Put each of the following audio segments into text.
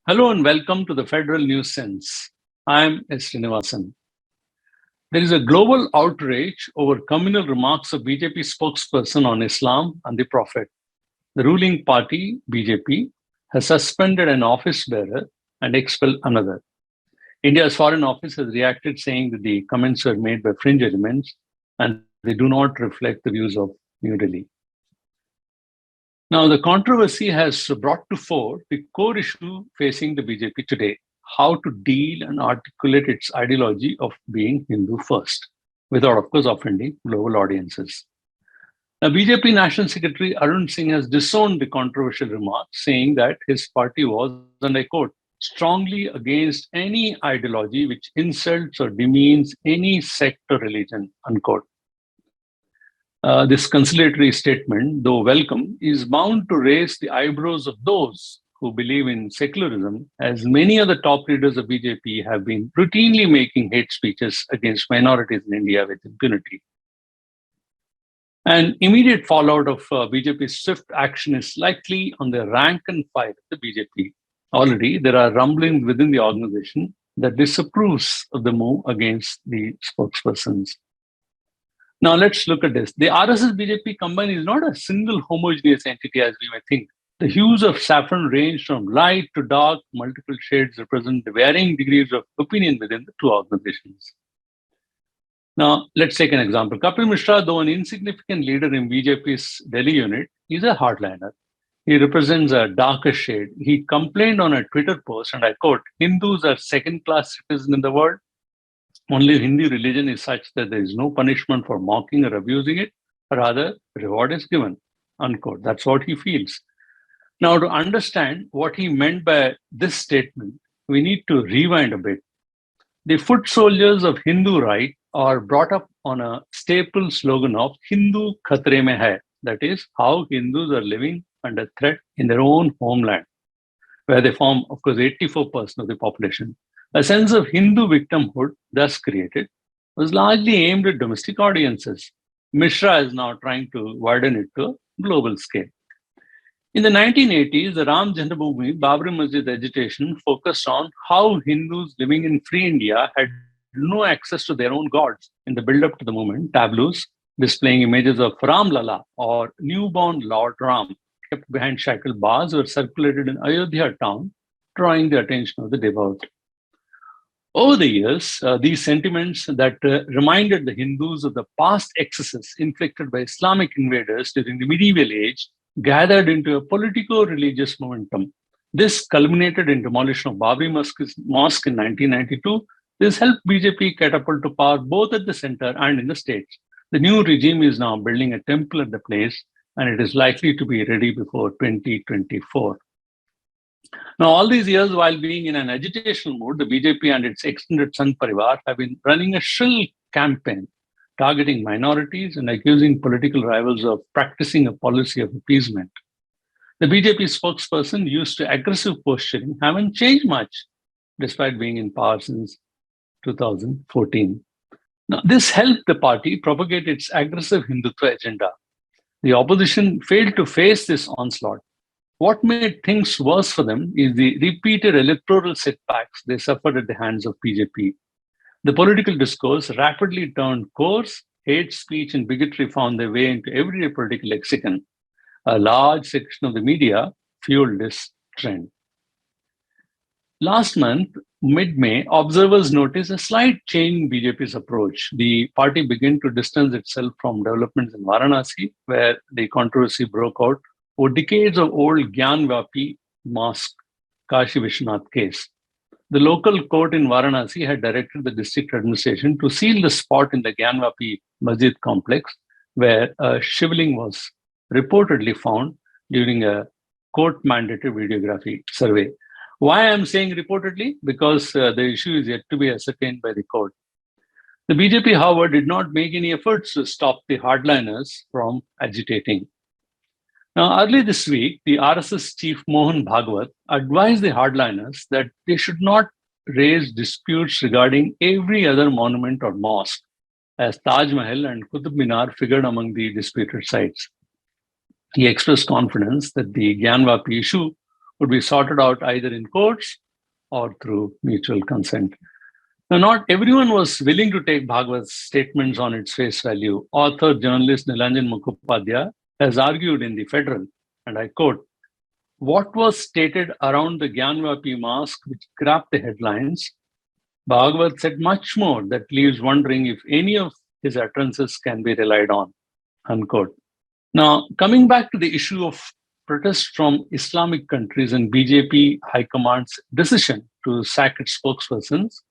Hello and welcome to the Federal News Sense. I'm S. Srinivasan. There is a global outrage over communal remarks of BJP spokesperson on Islam and the Prophet. The ruling party, BJP, has suspended an office bearer and expelled another. India's Foreign Office has reacted saying that the comments were made by fringe elements and they do not reflect the views of New Delhi. Now, the controversy has brought to fore the core issue facing the BJP today: how to deal and articulate its ideology of being Hindu first, without, of course, offending global audiences. Now, BJP National Secretary Arun Singhs has disowned the controversial remark, saying that his party was, and I quote, strongly against any ideology which insults or demeans any sect or religion, unquote. This conciliatory statement, though welcome, is bound to raise the eyebrows of those who believe in secularism, as many of the top leaders of BJP have been routinely making hate speeches against minorities in India with impunity. An immediate fallout of BJP's swift action is likely on the rank and file of the BJP. Already, there are rumblings within the organization that disapproves of the move against the spokespersons. Now, let's look at this. The RSS BJP combine is not a single homogeneous entity as we might think. The hues of saffron range from light to dark, multiple shades represent the varying degrees of opinion within the two organizations. Now, let's take an example. Kapil Mishra, though an insignificant leader in BJP's Delhi unit, is a hardliner. He represents a darker shade. He complained on a Twitter post, and I quote, Hindus are second-class citizens in the world. Only Hindu religion is such that there is no punishment for mocking or abusing it. Rather, reward is given, unquote. That's what he feels. Now, to understand what he meant by this statement, we need to rewind a bit. The foot soldiers of Hindu right are brought up on a staple slogan of Hindu khatre mein hai. That is, how Hindus are living under threat in their own homeland, where they form, of course, 84% of the population. A sense of Hindu victimhood thus created was largely aimed at domestic audiences. Mishra is now trying to widen it to a global scale. In the 1980s, the Ram Janmabhoomi Babri Masjid agitation focused on how Hindus living in free India had no access to their own gods. In the build-up to the movement, tableaus displaying images of Ram Lala or newborn Lord Ram kept behind shackled bars were circulated in Ayodhya town, drawing the attention of the devout. Over the years, these sentiments that reminded the Hindus of the past excesses inflicted by Islamic invaders during the medieval age gathered into a politico-religious momentum. This culminated in demolition of Babri Mosque in 1992. This helped BJP catapult to power both at the center and in the states. The new regime is now building a temple at the place, and it is likely to be ready before 2024. Now, all these years, while being in an agitational mood, the BJP and its extended Sangh Parivar have been running a shrill campaign targeting minorities and accusing political rivals of practicing a policy of appeasement. The BJP spokesperson used to aggressive posturing haven't changed much, despite being in power since 2014. Now, this helped the party propagate its aggressive Hindutva agenda. The opposition failed to face this onslaught. What made things worse for them is the repeated electoral setbacks they suffered at the hands of BJP. The political discourse rapidly turned coarse. Hate speech and bigotry found their way into everyday political lexicon. A large section of the media fueled this trend. Last month, mid-May, observers noticed a slight change in BJP's approach. The party began to distance itself from developments in Varanasi, where the controversy broke out over decades of old Gyanvapi mosque, Kashi Vishwanath case. The local court in Varanasi had directed the district administration to seal the spot in the Gyanvapi Masjid complex where a shivling was reportedly found during a court-mandated videography survey. Why I'm saying reportedly? Because the issue is yet to be ascertained by the court. The BJP, however, did not make any efforts to stop the hardliners from agitating. Now, early this week, the RSS chief Mohan Bhagwat advised the hardliners that they should not raise disputes regarding every other monument or mosque, as Taj Mahal and Qutub Minar figured among the disputed sites. He expressed confidence that the Gyanvapi issue would be sorted out either in courts or through mutual consent. Now, not everyone was willing to take Bhagwat's statements on its face value. Author, journalist Nilanjan Mukhopadhyay has argued in the Federal, and I quote, "What was stated around the Gyanvapi mask, which grabbed the headlines, Bhagwat said much more that leaves wondering if any of his utterances can be relied on," unquote. Now, coming back to the issue of protests from Islamic countries and BJP High Command's decision to sack its spokespersons,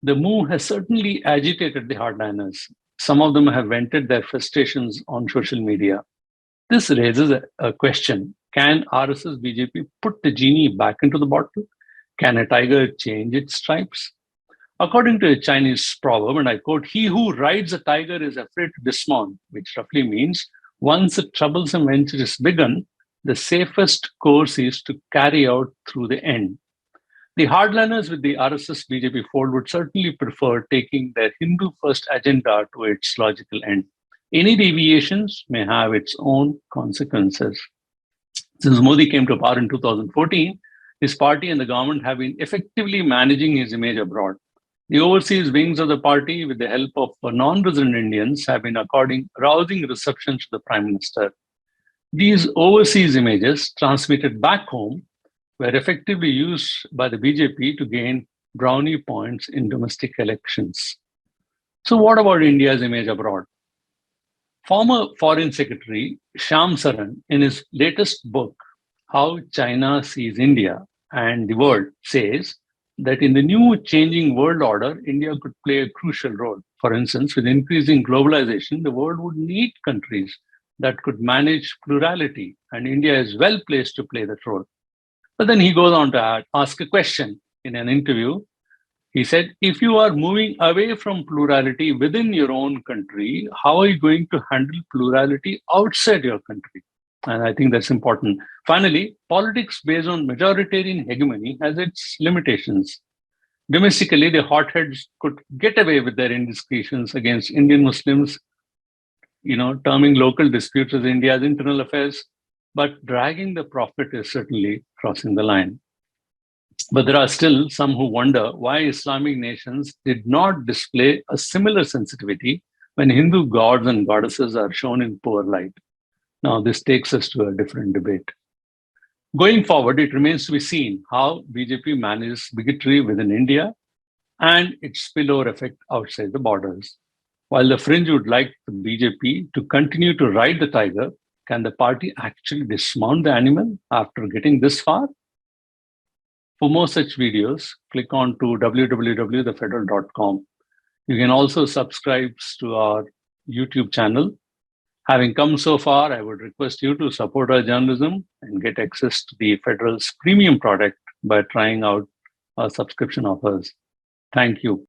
the move has certainly agitated the hardliners. Some of them have vented their frustrations on social media. This raises a question. Can RSS BJP put the genie back into the bottle? Can a tiger change its stripes? According to a Chinese proverb, and I quote, "He who rides a tiger is afraid to dismount," which roughly means once a troublesome venture is begun, the safest course is to carry out through the end. The hardliners with the RSS BJP fold would certainly prefer taking their Hindu first agenda to its logical end. Any deviations may have its own consequences. Since Modi came to power in 2014, his party and the government have been effectively managing his image abroad. The overseas wings of the party, with the help of non-resident Indians, have been according rousing receptions to the Prime Minister. These overseas images, transmitted back home, were effectively used by the BJP to gain brownie points in domestic elections. So what about India's image abroad? Former Foreign Secretary Shyam Saran, in his latest book, How China Sees India and the World, says that in the new changing world order, India could play a crucial role. For instance, with increasing globalization, the world would need countries that could manage plurality, and India is well placed to play that role. But then he goes on to ask a question in an interview. He said, if you are moving away from plurality within your own country, how are you going to handle plurality outside your country? And I think that's important. Finally, politics based on majoritarian hegemony has its limitations. Domestically, the hotheads could get away with their indiscretions against Indian Muslims, terming local disputes as India's internal affairs, but dragging the prophet is certainly crossing the line. But there are still some who wonder why Islamic nations did not display a similar sensitivity when Hindu gods and goddesses are shown in poor light. Now, this takes us to a different debate. Going forward, it remains to be seen how BJP manages bigotry within India and its spillover effect outside the borders. While the fringe would like the BJP to continue to ride the tiger, can the party actually dismount the animal after getting this far? For more such videos, click on to www.thefederal.com. You can also subscribe to our YouTube channel. Having come so far, I would request you to support our journalism and get access to the Federal's premium product by trying out our subscription offers. Thank you.